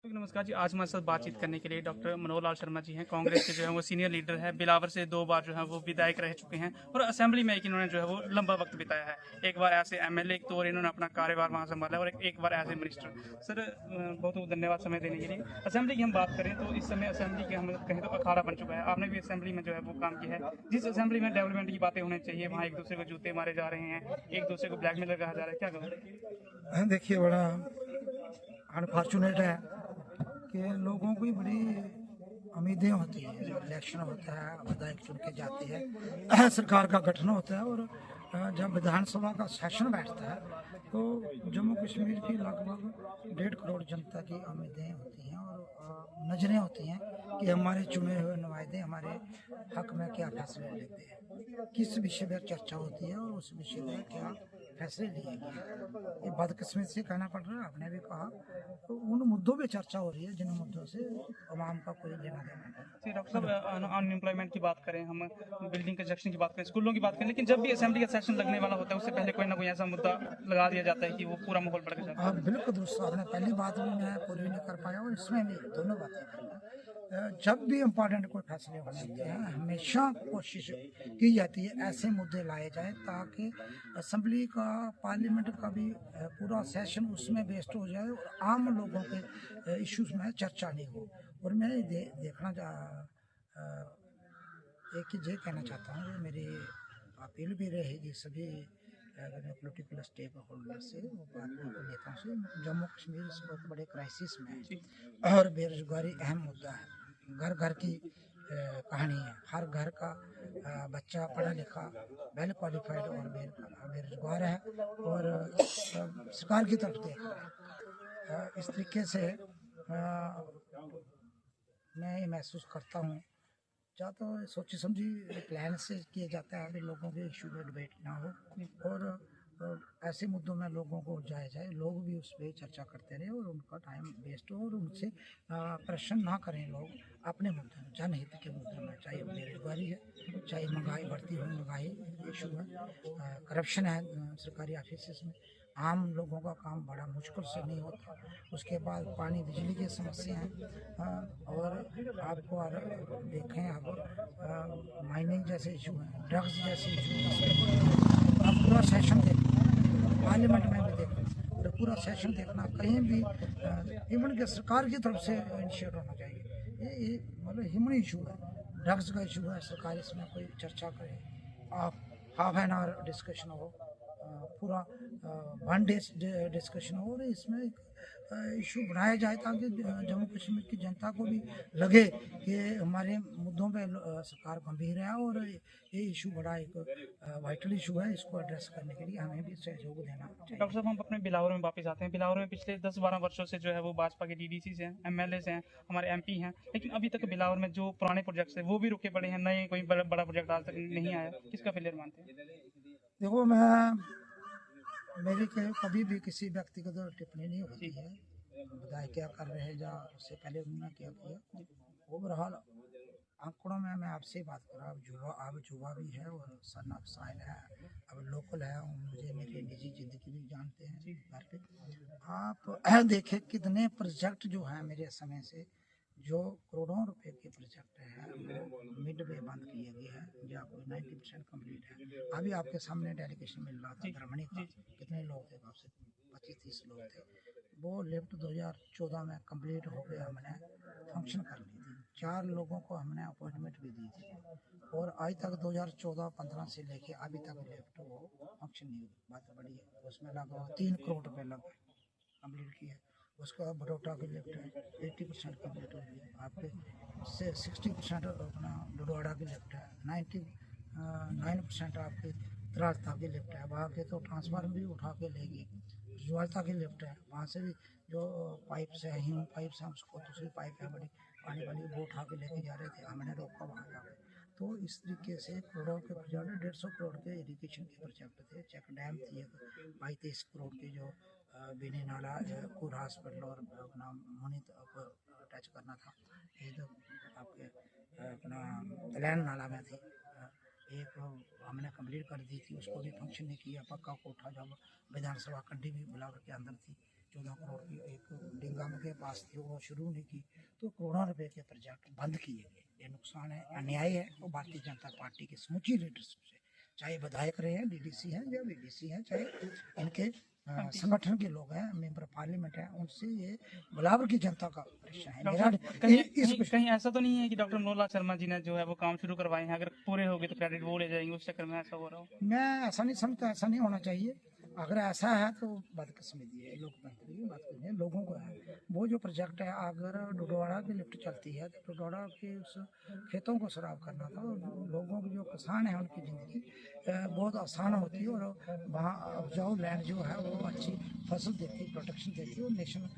नमस्कार जी। आज हमारे साथ बातचीत करने के लिए डॉक्टर मनोहर लाल शर्मा जी हैं। कांग्रेस के जो है वो सीनियर लीडर है। बिलावर से 2 बार जो है वो विधायक रह चुके हैं और असेंबली में एक इन्होंने जो है वो लंबा वक्त बिताया है। एक बार ऐसे एमएलए के तौर इन्होंने अपना कार्यभार वहाँ संभाला और एक बार एज ए मिनिस्टर। सर बहुत बहुत धन्यवाद समय देने के लिए। असेंबली की हम बात करें तो इस समय असेंबली के हम कहें तो अखाड़ा बन चुका है। आपने भी असेंबली में जो है वो काम किया है। जिस असेंबली में डेवलपमेंट की बातें होनी चाहिए वहाँ एक दूसरे को जूते मारे जा रहे हैं, एक दूसरे को ब्लैकमेलर कहा जा रहा है, क्या कहोगे? देखिए, बड़ा अनफॉर्चुनेट है कि लोगों की बड़ी उम्मीदें होती हैं। जब इलेक्शन होता है, विधायक चुन के जाते हैं, सरकार का गठन होता है और जब विधानसभा का सेशन बैठता है तो जम्मू कश्मीर की लगभग 1.5 करोड़ जनता की उम्मीदें होती हैं और नजरें होती हैं कि हमारे चुने हुए नुमाइंदे हमारे हक में क्या फैसले लेते हैं, किस विषय पर चर्चा होती है और उस विषय पर क्या फैसले लिए गए। ये बदकिस्मती से कहना पड़ रहा है, आपने भी कहा, तो उन मुद्दों पे चर्चा हो रही है जिन मुद्दों से आवाम का कोई लेना देना नहीं। डॉक्टर साहब अनएम्प्लॉयमेंट की बात करें, हम बिल्डिंग कंस्ट्रक्शन की बात करें, स्कूलों की बात करें, लेकिन जब भी असेंबली का सेशन लगने वाला होता है उससे पहले कोई ना कोई ऐसा मुद्दा लगा दिया जाता है कि वो पूरा माहौल बढ़ जाता है। आप बिल्कुल दुरुस्त, आपने पहली बात भी मैं पूरी नहीं कर पाया और इसमें भी दोनों बातें करना। जब भी इम्पोर्टेंट कोई फैसले होने होते हैं हमेशा कोशिश की जाती है ऐसे मुद्दे लाए जाए ताकि असेंबली का, पार्लियामेंट का भी पूरा सेशन उसमें बेस्ड हो जाए और आम लोगों के इश्यूज में चर्चा नहीं हो। और मैं देखना एक ये कहना चाहता हूँ कि मेरी अपील भी रहेगी सभी पोलिटिकल स्टेक होल्डर से, नेताओं से। जम्मू कश्मीर इस वक्त बड़े क्राइसिस में है और बेरोजगारी अहम मुद्दा है। घर घर की कहानी है। हर घर का बच्चा पढ़ा लिखा, वेल क्वालिफाइड और बेरोजगार है और सरकार की तरफ देख रहा है। इस तरीके से मैं ये महसूस करता हूँ, या तो सोची समझी प्लान से किया जाता है कि लोगों के इशू पे डिबेट ना हो और ऐसे मुद्दों में लोगों को उलझाया जाए, लोग भी उस पर चर्चा करते रहे और उनका टाइम वेस्ट हो और उनसे प्रश्न ना करें लोग अपने मुद्दे में, जनहित के मुद्दे में, चाहे बेरोजगारी है, चाहे महंगाई, बढ़ती हुई महंगाई इशू है, करप्शन है सरकारी ऑफिस में, आम लोगों का काम बड़ा मुश्किल से नहीं होता। उसके बाद पानी बिजली की समस्या है और आपको देखें अब माइनिंग जैसे इशू हैं, ड्रग्स जैसे इशू हैं। आप पूरा सेशन देखें, पार्लियामेंट में भी देखें और पूरा सेशन देखना, कहीं भी इवन के सरकार की तरफ से इनिशिएट होना चाहिए। ये मतलब ह्यूमन इशू है, ड्रग्स का इशू है, सरकार इसमें कोई चर्चा करे, आप हाफ एन आवर डिस्कशन हो, पूरा 1 डे डिस्कशन हो और इसमें एक इशू बनाया जाए ताकि जम्मू कश्मीर की जनता को भी लगे कि हमारे मुद्दों पे सरकार गंभीर है और ये इशू बड़ा एक वाइटल इशू है। इसको एड्रेस करने के लिए हमें भी सहयोग देना चाहिए। डॉक्टर साहब, हम अपने बिलावर में वापस आते हैं। बिलावर में पिछले 10-12 वर्षों से जो है वो भाजपा के डीडीसी हैं, एमएलए हैं, हमारे एमपी हैं, लेकिन अभी तक बिलावर में जो पुराने प्रोजेक्ट्स हैं वो भी रुके पड़े हैं, नए कोई बड़ा प्रोजेक्ट आज तक नहीं आया। किसका फेलियर मानते हैं? देखो, मेरी कभी भी किसी व्यक्तिगत टिप्पणी नहीं होती है, विधायक क्या कर रहे हैं या उससे पहले उन्होंने क्या किया। ओवरऑल आंकड़ों में मैं आपसे बात कर रहा हूँ। अब जुआ भी है और सन ऑफ साइल है, अब लोकल है, मुझे मेरी निजी जिंदगी भी जानते हैं घर पे। आप देखें कितने प्रोजेक्ट जो हैं मेरे समय से, जो करोड़ों रुपए के प्रोजेक्ट है वो मिड वे बंद किए गए हैं या कोई 90% कम्प्लीट है। अभी आपके सामने डेलीगेशन मिल रहा था धर्मणी का, कितने लोग थे, आपसे 25-30 लोग थे। वो लिफ्ट 2014 में कंप्लीट हो गया, हमने फंक्शन कर ली थी, 4 लोगों को हमने अपॉइंटमेंट भी दी थी और आज तक 2014-15 से लेके अभी तक लिफ्ट वो फंक्शन नहीं हुई। बात बड़ी है, उसमें लगा 3 करोड़ रुपये लगे, कंप्लीट किया। उसका बड़ौटा की लिफ्ट है 80% कम्प्लीट हो गई, आपके से 60% अपना डडवाड़ा की लिफ्ट है, 99% आपकी त्राड़ता की लिफ्ट है। वहाँ के तो ट्रांसफार्मर भी उठा के लेगी। जुआलता की लिफ्ट है, वहाँ से भी जो पाइप्स है, ह्यूम पाइप्स हैं, उसको दूसरी पाइप है बड़ी पानी वाली, वो उठा के लेके जा रहे थे, हमने रोका वहाँ जाकर। तो इस तरीके से करोड़ों के प्रोजेक्ट, 150 करोड़ के इरीगेशन के प्रोजेक्ट थे। चेक डैम थी 22-23 करोड़ की, जो बिनी नाला पूरा हॉस्पिटल और अपना मुनित को अटैच करना था। ये तो आपके अपना कल्याण नाला में थी, एक हमने कंप्लीट कर दी थी, उसको भी फंक्शन नहीं किया। पक्का कोठा जब विधानसभा कंडी भी बिलावर के अंदर थी, 14 करोड़ की एक डिंगम के पास थी, वो शुरू नहीं की, तो करोड़ों रुपए के प्रोजेक्ट बंद किए गए। ये नुकसान है, अन्याय है। वो भारतीय जनता पार्टी की समूची लीडरशिप से, चाहे विधायक रहे हैं, डीडीसी हैं या बीडीसी हैं, चाहे इनके संगठन के लोग हैं, मेंबर पार्लियामेंट हैं, उनसे ये बराबर की जनता का प्रश्न है। मेरा कहीं ऐसा तो नहीं है कि डॉक्टर मनोहर लाल शर्मा जी ने जो है वो काम शुरू करवाए हैं, अगर पूरे हो गए तो क्रेडिट वो ले जाएंगे, उस चक्कर में ऐसा हो रहा हो? मैं ऐसा नहीं समझता, ऐसा नहीं होना चाहिए। अगर ऐसा है तो बदकिस्मती है, लोकतंत्र की बात करें, लोगों को है। वो जो प्रोजेक्ट है, अगर डोडवाड़ा की लिफ्ट चलती है तो डोडवाड़ा के उस खेतों को सराब करना था, लोगों की जो किसान है उनकी ज़िंदगी बहुत आसान होती है, और वहाँ उपजाऊ लैंड जो है वो अच्छी फसल देती, प्रोटेक्शन देती है, और नेशनल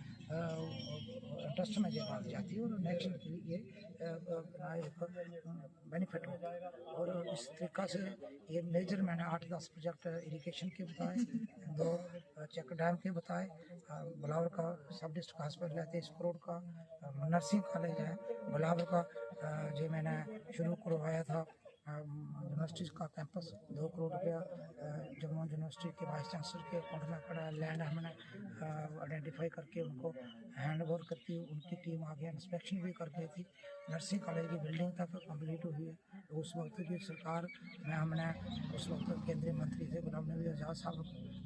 इंटरेस्ट में जब बात जाती है, और नेशनल के लिए एक बेनिफिट होता है। और इस तरीक़ा से ये मेजर मैंने 8-10 प्रोजेक्ट इरिगेशन के बताए, 2 चेक डैम के बताए, बिलावर का सब डिस्ट्रिक्ट हॉस्पिटल है 23 करोड़ का, नर्सिंग कॉलेज है बिलावर का जो मैंने शुरू करवाया था, यूनिवर्सिटी का कैंपस 2 करोड़ रुपया जम्मू यूनिवर्सिटी के वाइस चांसलर के अकाउंट में पड़ा। लैंड हमने आइडेंटिफाई करके उनको हैंड ओवर करके उनकी टीम आगे इंस्पेक्शन भी कर गई थी। नर्सिंग कॉलेज की बिल्डिंग तक कंप्लीट हुई है। तो उस वक्त की सरकार में हमने उस वक्त केंद्रीय मंत्री थे गुलाम नबी आज़ाद साहब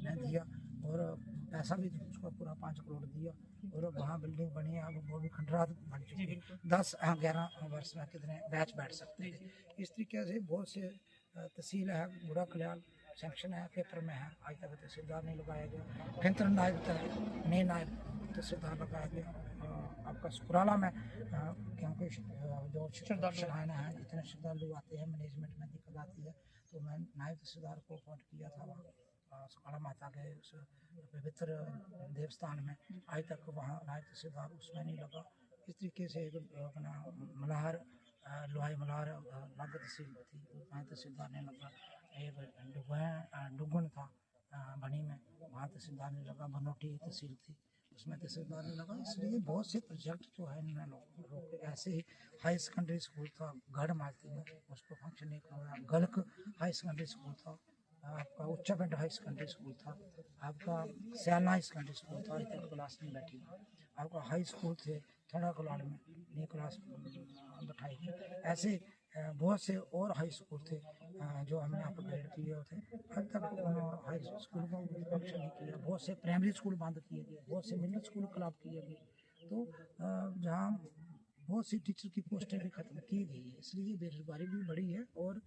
ने दिया, और पैसा भी उसको पूरा 5 करोड़ दिया, और वहाँ बिल्डिंग बनी है। अब वो भी खंडरात बन चुकी है। 10-11 वर्ष में कितने बैच बैठ सकते हैं। इस तरीके से बहुत से तहसील है, बुरा कल्याण सेंक्शन है, पेपर में है, आज तक तहसीलदार नहीं लगाया गया। फिर नायब नए नायब तहसीलदार लगाया गया। आपका सुकुराला में क्योंकि जो श्रद्धालु हैं, जितने श्रद्धालु आते हैं, मैनेजमेंट में दिक्कत आती है, तो मैं नायब तहसीलदार को अपॉइंट किया था वहाँ सुकाला माता के उस पवित्र देवस्थान में। आज तक वहाँ नायब तहसीलदार उसमें नहीं लगा। इस तरीके से अपना मल्हार लोहाई मल्हार नायब तहसील थी, वहाँ तहसीलदार ने लगा। एक डुगन था बनी में, वहाँ तहसीलदार ने लगा। बनोटी तहसील थी, उसमें तहसीलदार ने लगा। इसलिए बहुत से प्रोजेक्ट जो है इन्होंने लोग ऐसे ही हाई सेकेंडरी स्कूल था गढ़ मालती में, उसको फंक्शन नहीं करवाया। गलक हाई सेकेंडरी स्कूल था, आपका उच्चापिंड हाई सेकेंडरी स्कूल था, आपका सयाना हाई सेकेंडरी स्कूल था, इतने क्लास नहीं बैठी। आपका हाई स्कूल थे थोड़ा कलाड़ में, नहीं क्लास बैठाई। ऐसे बहुत से और हाई स्कूल थे जो हमने अपग्रेड किए थे। अब तक उन्होंने हाई स्कूल को फंक्शन नहीं किया। बहुत से प्राइमरी स्कूल बंद किए गए, बहुत से मिडिल स्कूल क्लब किए गए। तो जहाँ बहुत सी टीचर की पोस्टें भी ख़त्म की गई है, इसलिए बेरोजगारी भी बढ़ी है। और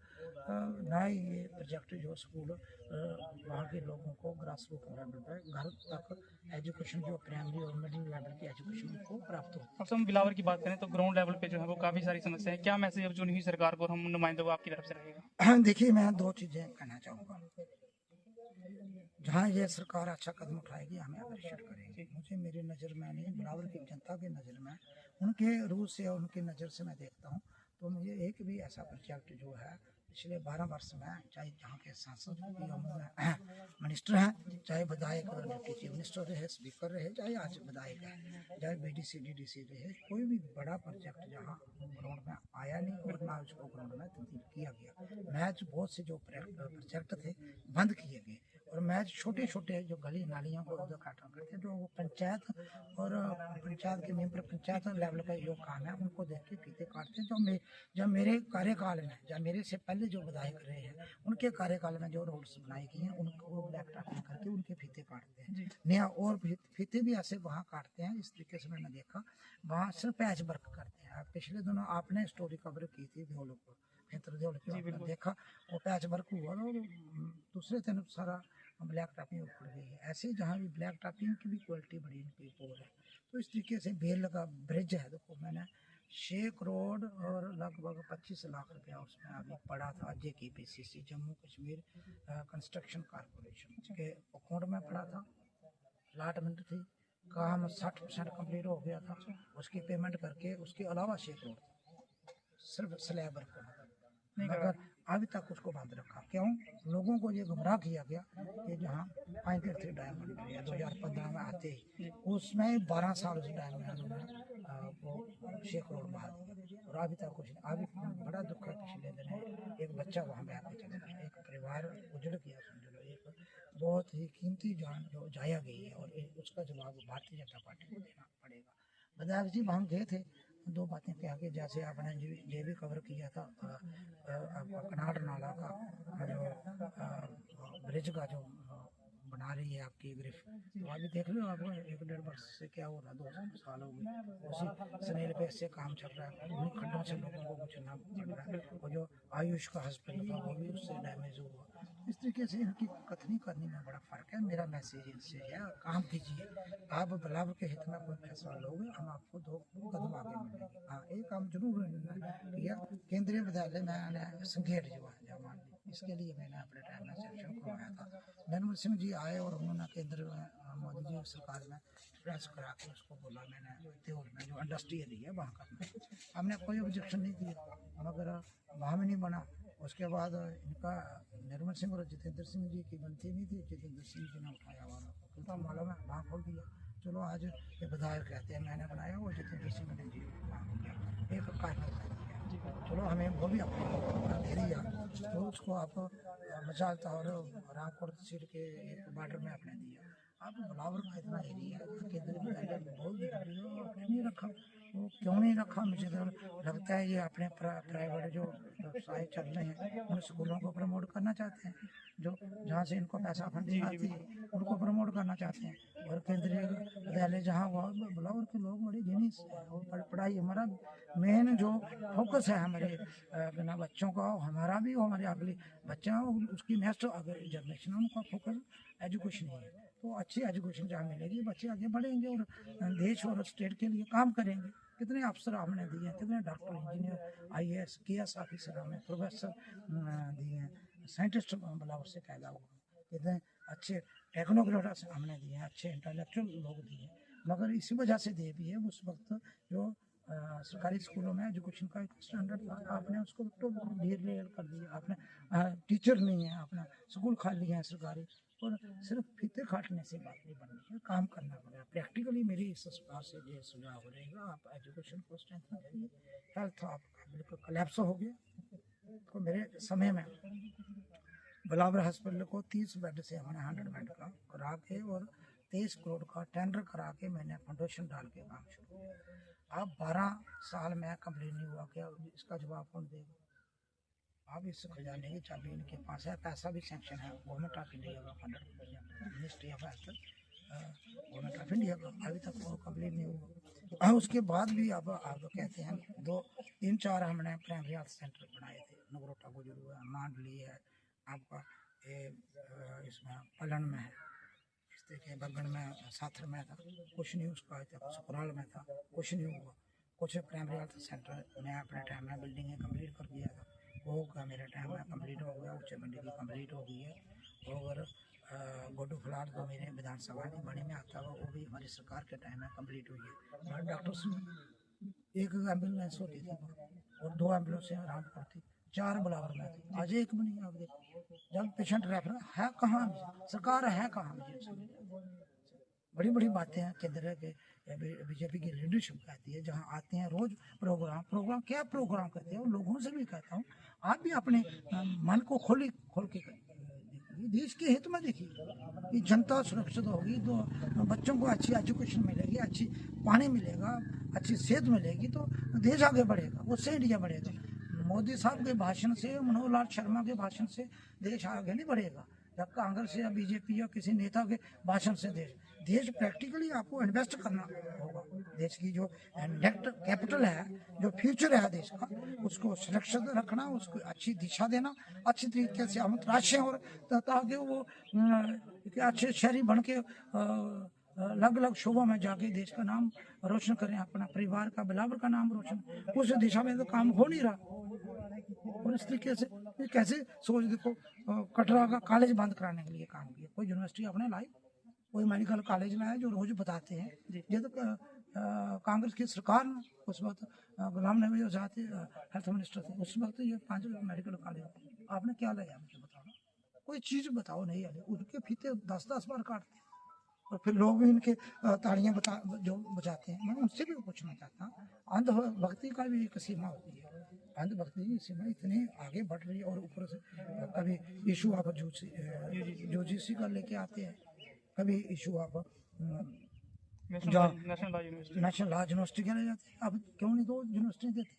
ना ही ये प्रोजेक्ट जो स्कूल वहाँ के लोगों को ग्रास रूट लेवल पर घर तक एजुकेशन जो प्राइमरी और मिडिल लेवल की एजुकेशन को प्राप्त हो। अब हम बिलावर की बात करें तो ग्राउंड लेवल पे जो है वो काफ़ी सारी समस्याएं हैं। क्या मैसेज अब जो हुई सरकार को हम नुमाइंदों को आपकी तरफ से रहेगा? देखिए, मैं 2 चीज़ें कहना चाहूँगा। जहाँ ये सरकार अच्छा कदम उठाएगी, हमें अप्रिशिएट करेंगे। मुझे मेरी नज़र में नहीं, बिलावर की जनता की नज़र में, उनके रूह से और उनकी नज़र से मैं देखता हूँ, तो मुझे एक भी ऐसा प्रोजेक्ट जो है पिछले 12 वर्ष में, चाहे जहाँ के सांसद मिनिस्टर हैं, चाहे विधायक डिप्टी चीफ मिनिस्टर रहे, स्पीकर रहे, चाहे आज विधायक है, चाहे बीडीसी डीडीसी रहे, कोई भी बड़ा प्रोजेक्ट जहाँ ग्राउंड में आया नहीं और ना उसको ग्राउंड में तब्दील किया गया। मैच बहुत से जो प्रोजेक्ट थे बंद किए गए, और मैच छोटे छोटे जो गली नालियों को उद्घाटन करते हैं, जो वो पंचायत और पंचायत के मेंबर पंचायत लेवल का जो काम है उनको देख के फीते काटते हैं। जब मेरे कार्यकाल में, जब मेरे से पहले जो विधायक रहे हैं उनके कार्यकाल में जो रोड्स बनाई गई हैं उनको ब्लैक टॉपिंग करके उनके फीते काटते हैं नया, और फीते भी ऐसे वहाँ काटते हैं। इस तरीके से मैंने देखा वहाँ सिर्फ पैच वर्क करते हैं। पिछले दिनों आपने स्टोरी कवर की थी ढोलक देखा, वो पैच वर्क हुआ और दूसरे दिन सारा ब्लैक टॉपिंग उखड़ गई है। ऐसे जहाँ भी ब्लैक टॉपिंग की भी क्वालिटी बड़ी इनकी पोर है। तो इस तरीके से बेल का ब्रिज है, देखो मैंने 6 करोड़ और लगभग 25 लाख रुपया उसमें अभी पड़ा था। JKPCC Jammu Kashmir construction corporation के अकाउंट में पड़ा था। अलाटमेंट थी, काम 60% कम्प्लीट हो गया था। उसकी पेमेंट करके उसके अलावा 6 करोड़ सिर्फ स्लैब वर्क का, मगर अभी तक उसको बंद रखा। क्यों? लोगों को ये गुमराह किया गया कि जहाँ 5 तीर्थ डैम बन रही है 2015 में आते ही, उसमें 12 साल उस डैम में उन्होंने वो 6 करोड़ बहा दिया, और अभी तक कुछ नहीं। अभी बड़ा दुख है, पिछले दिन एक बच्चा वहाँ बह के चला गया, एक परिवार उजड़ गया, समझ लो। एक बहुत ही कीमती जान जो जाया गई है, और उसका जवाब भारतीय जनता पार्टी को देना पड़ेगा। विधायक जी हम गए थे, दो बातें कह के, जैसे आपने ये भी कवर किया था आपका कनाड़ नाला का जो ब्रिज का जो बना रही है आपकी ग्रिफ, तो अभी देख लो आपको 1-1.5 वर्ष से क्या हो रहा है, 2 साल हो गए उसी सनेल पे से काम चल रहा है, उन्हीं खड्डों से लोगों को गुजरना पड़ रहा है, और जो आयुष का हॉस्पिटल था वो भी उससे डैमेज हुआ। इस तरीके से इनकी कथनी करने में बड़ा फर्क है। मेरा मैसेज इनसे है, काम कीजिए, आप बलाव के हित में कोई फैसला लोगे, हम आपको 2 कदम आगे बढ़ेंगे। हाँ, एक काम जरूर किया, केंद्रीय विद्यालय में संघेड़ जो है जवान, इसके लिए मैंने अपने टाइम में सेक्शन करवाया था। निर्मल सिंह जी आए और उन्होंने केंद्र में मोदी जी सरकार में प्रेस करा के उसको बोला, मैंने त्योर में जो इंडस्ट्री एरिया है वहाँ करना, हमने कोई ऑब्जेक्शन नहीं किया, मगर वहाँ में नहीं बना। उसके बाद इनका निर्मल सिंह और जितेंद्र सिंह जी की बनती नहीं थी, जितेंद्र सिंह जी ने उठाया और तो मालूम है वहाँ खोल दिया। चलो आज ये विधायक कहते हैं मैंने बनाया, और जितेंद्र सिंह ने जी वहाँ हो गया, एक कार्य चलो हमें वो भी आपको दे दिया, तो उसको आप मचालता और रामकोट सीट के एक बॉर्डर में आपने दिया। आप बलावर का इतना एरिया है, केंद्र में बहुत जरूरी है, आपने नहीं रखा, वो क्यों नहीं रखा? मुझे तो लगता है ये अपने प्राइवेट जो व्यवसाय चल रहे हैं उन स्कूलों को प्रमोट करना चाहते हैं, जो जहाँ से इनको पैसा फंडिंग आती है उनको प्रमोट करना चाहते हैं, और केंद्रीय विद्यालय जहाँ हुआ बलावर के लोग बड़े जीनियस है, और पढ़ाई हमारा मेन जो फोकस है हमारे बिना बच्चों का, हमारा भी और हमारे अगले बच्चा उसकी नेक्स्ट अगर जनरेशन उनका फोकस एजुकेशन ही है, तो अच्छी एजुकेशन जहाँ मिलेगी बच्चे आगे बढ़ेंगे और देश और स्टेट के लिए काम करेंगे। कितने अफसर हमने दिए हैं, कितने doctor engineer IAS KS officer हमें प्रोफेसर दिए हैं, साइंटिस्ट बलावर से पैदा हुए, कितने अच्छे टेक्नोक्रेट्स हमने दिए हैं, अच्छे इंटेलेक्चुअल लोग दिए हैं, मगर इसी वजह से दे भी है उस वक्त जो सरकारी स्कूलों में एजुकेशन का एक स्टैंडर्ड था, आपने उसको तो ढील कर दिया, आपने टीचर नहीं है, आपने स्कूल खाली है सरकारी, और सिर्फ फीते खाटने से बात नहीं बननी है, काम करना पड़ेगा प्रैक्टिकली। मेरी इस सरकार से ये सुझाव रहेगा, आप एजुकेशन को स्ट्रेंथन करिए। हेल्थ आपका बिल्कुल कलेप्स हो गया, तो मेरे समय में बलावर हॉस्पिटल को 30 बेड से हमने 100 बेड का करा के और 23 करोड़ का टेंडर करा के मैंने फाउंडेशन डाल के काम शुरू किया। अब 12 साल में कंप्लीट नहीं हुआ, क्या इसका जवाब कौन देगा? अब इस खजाने की चाबी इनके पास है, पैसा भी सेंक्शन है गवर्नमेंट ऑफ इंडिया का, 100% ministry of health government of India का, अभी तक वो कंप्लीट नहीं हुआ। उसके बाद भी अब आप कहते हैं 2-3-4 हमने प्राइमरी हेल्थ सेंटर बनाए थे, नगरोटा गुजर हुआ, मांडली है आपका, ये इसमें पलन में है, इस तरीके बगड़ में साथर में था, कुछ नहीं उसका ससुराल में था, कुछ नहीं हुआ। कुछ प्राइमरी हेल्थ सेंटर मैं अपने टाइम में बिल्डिंगें कंप्लीट कर दिया था, वो का मेरे टाइम में कंप्लीट हो गया, उच्च मंडी की कंप्लीट हो गई है, और गोडू फ्लाट तो मेरे विधानसभा ने बने में आता हुआ वो भी हमारी सरकार के टाइम में कंप्लीट हुई है। डॉक्टर एक एम्बुलेंस होती थी और 2 एम्बुलेंस रामपुर थी, 4 बलावर में थी, आज एक भी नहीं। आप देखो जब पेशेंट रेफर है कहाँ, सरकार है कहाँ? बड़ी बड़ी बातें हैं केंद्र के बीजेपी की लीडरशिप कहती है, जहाँ आते हैं रोज प्रोग्राम क्या प्रोग्राम करते हैं, लोगों से भी कहता हूँ आप भी अपने मन को खोल के देश के हित में देखिए कि जनता सुरक्षित होगी तो बच्चों को अच्छी एजुकेशन मिलेगी, अच्छी पानी मिलेगा, अच्छी सेहत मिलेगी, तो देश आगे बढ़ेगा, उससे इंडिया बढ़ेगा। मोदी साहब के भाषण से, मनोहर लाल शर्मा के भाषण से देश आगे नहीं बढ़ेगा, या कांग्रेस या बीजेपी या किसी नेता के भाषण से देश प्रैक्टिकली आपको इन्वेस्ट करना होगा। देश की जो नेट कैपिटल है, जो फ्यूचर है देश का, उसको सुरक्षित रखना, उसको अच्छी दिशा देना, अच्छी तरीके से हम तराशें, और ताकि वो अच्छे शहरी बन के अलग अलग शोबों में जाके देश का नाम रोशन करें, अपना परिवार का बलावर का नाम रोशन, उस दिशा में तो काम हो नहीं रहा। और इस तरीके से कैसे सोच देखो, कटरा का कॉलेज बंद कराने के लिए काम किया, कोई यूनिवर्सिटी अपने लाई, कोई मेडिकल कॉलेज लाया, जो रोज बताते हैं ये तो कांग्रेस की सरकार ने, उस वक्त गुलाम नबी आजाद हेल्थ मिनिस्टर थे, उस वक्त ये 5 मेडिकल कॉलेज आपने क्या लाया मुझे बताओ, कोई चीज बताओ नहीं है, उनके फीते 10-10 बार काटते हैं, और फिर लोग भी इनके तालियां जो बजाते हैं। मैं उनसे भी पूछना चाहता हूँ, अंधभक्ति का भी एक सीमा होती है, अंधभक्ति इसी में इतनी आगे बढ़ रही है और ऊपर से कभी इशू आप यूजीसी का लेके आते हैं, कभी इशू आप national law university. National law university के ले जाते हैं। अब क्यों नहीं दो यूनिवर्सिटी देते?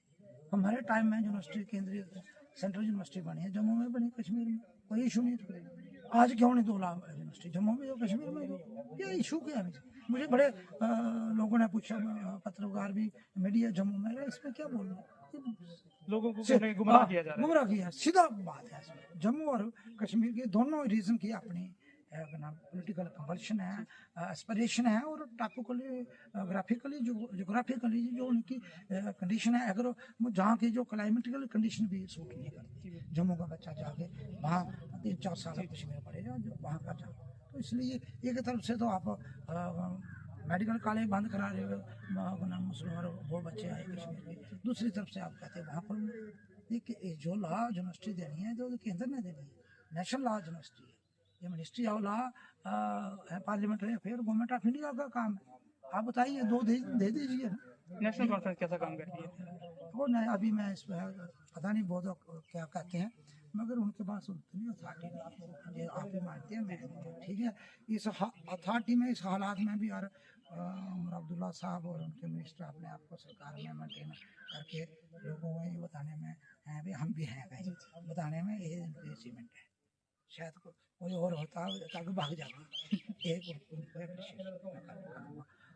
हमारे टाइम में यूनिवर्सिटी केंद्रीय सेंट्रल यूनिवर्सिटी बनी है, जम्मू में बनी, कश्मीर में कोई इशू नहीं था। आज क्यों नहीं दो लॉ यूनिवर्सिटी जम्मू में और कश्मीर में दो? क्या इशू क्या है? मुझे बड़े लोगों ने पूछा, पत्रकार भी, मीडिया जम्मू में, इसमें क्या बोलना? लोगों को कहीं गुमराह किया जा रहा है। गुमराह किया, सीधा बात है इसमें। जम्मू और कश्मीर के दोनों रीजन की अपनी पॉलिटिकल कंपल्शन है, एस्पिरेशन है, और टॉपिकली ग्राफिकली जोग्राफिकली जो उनकी कंडीशन है, अगर जहाँ की जो क्लाइमेटिकल कंडीशन भी सूट नहीं करती। जम्मू का बच्चा जाके वहाँ 3-4 साल कश्मीर पढ़ेगा, जो वहाँ का जा, तो इसलिए एक तरफ से तो आप मेडिकल कॉलेज बंद करा रहे हो, मुसलमान वो बच्चे आए कश्मीर के, दूसरी तरफ से आप कहते हैं वहाँ पर देखिए जो लॉ यूनिवर्सिटी देनी है तो केंद्र ने देनी है, नेशनल लॉ यूनिवर्सिटी है, ये ministry of law parliamentary affair government of India का काम है। आप बताइए, दो दे दीजिए ना। नेशनल कॉन्फ्रेंस कैसा काम करती है? वो नहीं, अभी मैं इस पर पता नहीं बहुत क्या कहते हैं, मगर उनके पास उतनी अथॉरिटी नहीं है, ये आप ही मानते हैं, मैं ठीक है। इस अथॉरिटी में, इस हालात में भी यार उमर अब्दुल्ला साहब और उनके मिनिस्टर अपने आप को सरकार में मेंटेन करके लोगों को ये बताने में हैं भी, हम भी हैं कहीं बताने में, ये अचीवमेंट है। शायद कोई और होता ताकि भाग जाता। एक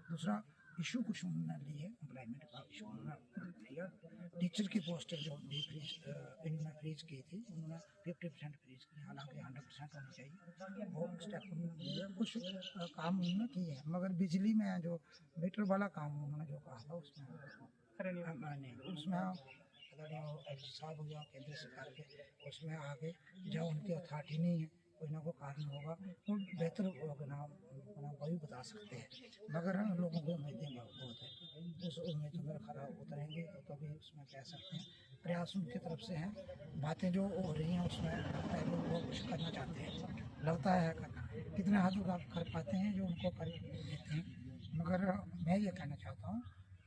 दूसरा इशू कुछ उन्होंने लिए, एम्प्लॉयमेंट का इशू उन्होंने लिया। टीचर की पोस्ट जो इन्होंने फ्रीज की थी, उन्होंने 50% फ्रीज की, हालांकि 100% होनी चाहिए, वो स्टेप उन्होंने लिए। कुछ काम उन्होंने किए हैं, मगर बिजली में जो मीटर वाला काम उन्होंने जो कहा था उसमें नहीं, उसमें एलजी साहब हो या केंद्र सरकार के, उसमें आगे जब उनकी अथॉरिटी नहीं है, कोई ना कोई कारण होगा, वो बेहतर वही बता सकते हैं, मगर लोगों को उम्मीदें बहुत है, उस उम्मीदों में खराब उतरेंगे तो तभी उसमें कह सकते हैं। प्रयास उनकी तरफ से हैं, बातें जो हो रही हैं उसमें लगता है लोग वो कुछ करना चाहते हैं, लगता है करना, कितने हद तक आप कर पाते हैं जो उनको कर देते हैं। मगर मैं ये कहना चाहता हूँ,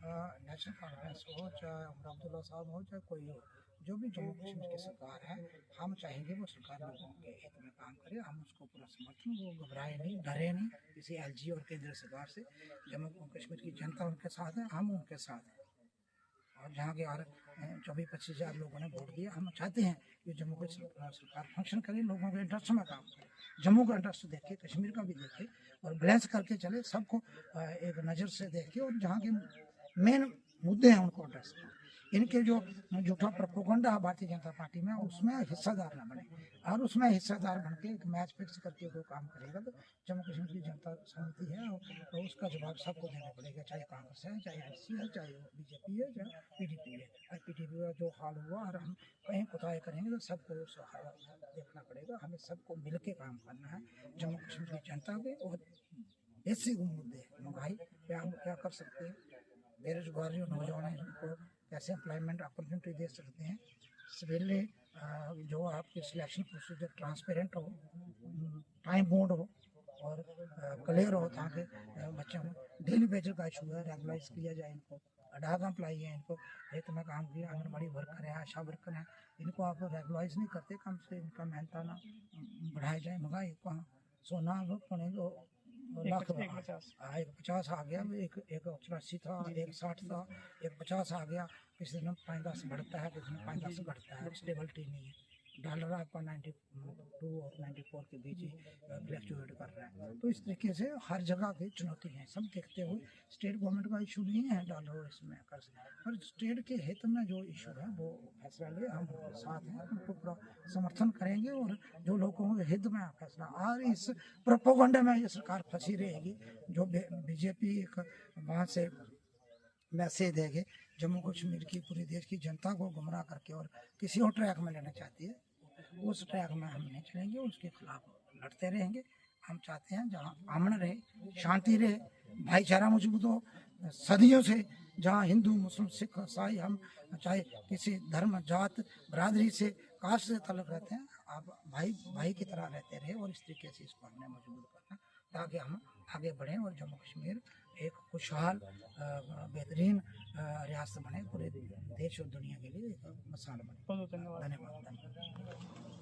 नेशनल कॉन्फ्रेंस हो, चाहे उमर अब्दुल्ला साहब हो, चाहे कोई हो, जो भी जम्मू कश्मीर की सरकार है, हम चाहेंगे वो सरकार लोगों के हित में काम करे, हम उसको पूरा समर्थन, वो घबराए नहीं, डरे नहीं किसी एलजी और केंद्र सरकार से। जम्मू कश्मीर की जनता उनके साथ है, हम उनके साथ हैं, और जहाँ के 24-25 हज़ार लोगों ने वोट दिया, हम चाहते हैं कि जम्मू कश्मीर सरकार फंक्शन करे, लोगों के इंटरेस्ट में काम करे, जम्मू का इंटरेस्ट देखे, कश्मीर का भी देखे, और बैलेंस करके चले, सबको एक नज़र से देखे, और जहाँ के मेन मुद्दे हैं उनको एड्रेस करें। इनके जो झूठा प्रोपेगेंडा है भारतीय जनता पार्टी में, उसमें हिस्सेदार न बने, और उसमें हिस्सेदार बन के एक मैच फिक्स करके कोई काम करेगा तो जम्मू कश्मीर की जनता सहमति है, और उसका जवाब सबको देना पड़ेगा, चाहे कांग्रेस है, चाहे एनसी है, चाहे बीजेपी है, चाहे पीडीपी है। और पीडीपी का जो हाल हुआ, और हम कहीं कोताही करेंगे तो सबको उस हाल देखना पड़ेगा, हमें सबको मिल के काम करना है जम्मू कश्मीर की जनता के। और बेसिक मुद्दे, महंगाई पे हम क्या कर सकते हैं, बेरोजगार जो नौजवान हैं उनको कैसे एम्प्लॉयमेंट अपॉर्चुनिटी दे सकते हैं, सिविली जो आपके सिलेक्शन प्रोसीजर ट्रांसपेरेंट हो, टाइम बाउंड हो, और क्लियर हो, ताकि बच्चों को डेली बेसिस का इशू है, रेगुलाइज किया जाए, इनको अडाग एम्प्लॉई है, इनको हित में काम किया, आंगनबाड़ी वर्कर है, आशा वर्कर हैं, इनको आप रेगुलाइज नहीं करते, कम से इनका मेहनताना बढ़ाया जाए। महंगाई कहाँ, सोना पौने 150 आ गया, एक 84 था, एक 60 था, एक 50 आ गया, किसी दिन 5-10 बढ़ता है, किसी दिन 5-10 घटता है, स्टेबिलिटी नहीं है। डॉलर आपका 92 और 94 के बीच ही फ्लक्चुएट कर रहा है। तो इस तरीके से हर जगह की चुनौती है, सब देखते हुए स्टेट गवर्नमेंट का इशू नहीं है डॉलर इसमें कर्ज, पर स्टेट के हित में जो इशू है वो फैसला ले, हम उनके साथ हैं, उनको पूरा समर्थन करेंगे, और जो लोगों के हित में फैसला। और इस प्रोपेगेंडा में ये सरकार फंसी रहेगी, जो बीजेपी एक वहाँ से मैसेज देगी जम्मू कश्मीर की पूरे देश की जनता को गुमराह करके और किसी और ट्रैक में लेना चाहती है, उस ट्रैक में हम नहीं चलेंगे, उसके खिलाफ लड़ते रहेंगे। हम चाहते हैं जहाँ अमन रहे, शांति रहे, भाईचारा मजबूत हो, सदियों से जहाँ हिंदू मुस्लिम सिख ईसाई हम चाहे किसी धर्म जात बरादरी से कास्ट से तलक रहते हैं, आप भाई भाई की तरह रहते रहे, और इस तरीके से इसको हमने मजबूत करना। ताकि हम आगे बढ़ें और जम्मू कश्मीर एक खुशहाल बेहतरीन रियासत बने, पूरे देश और दुनिया के लिए एक मिसाल बने। बहुत बहुत धन्यवाद। धन्यवाद।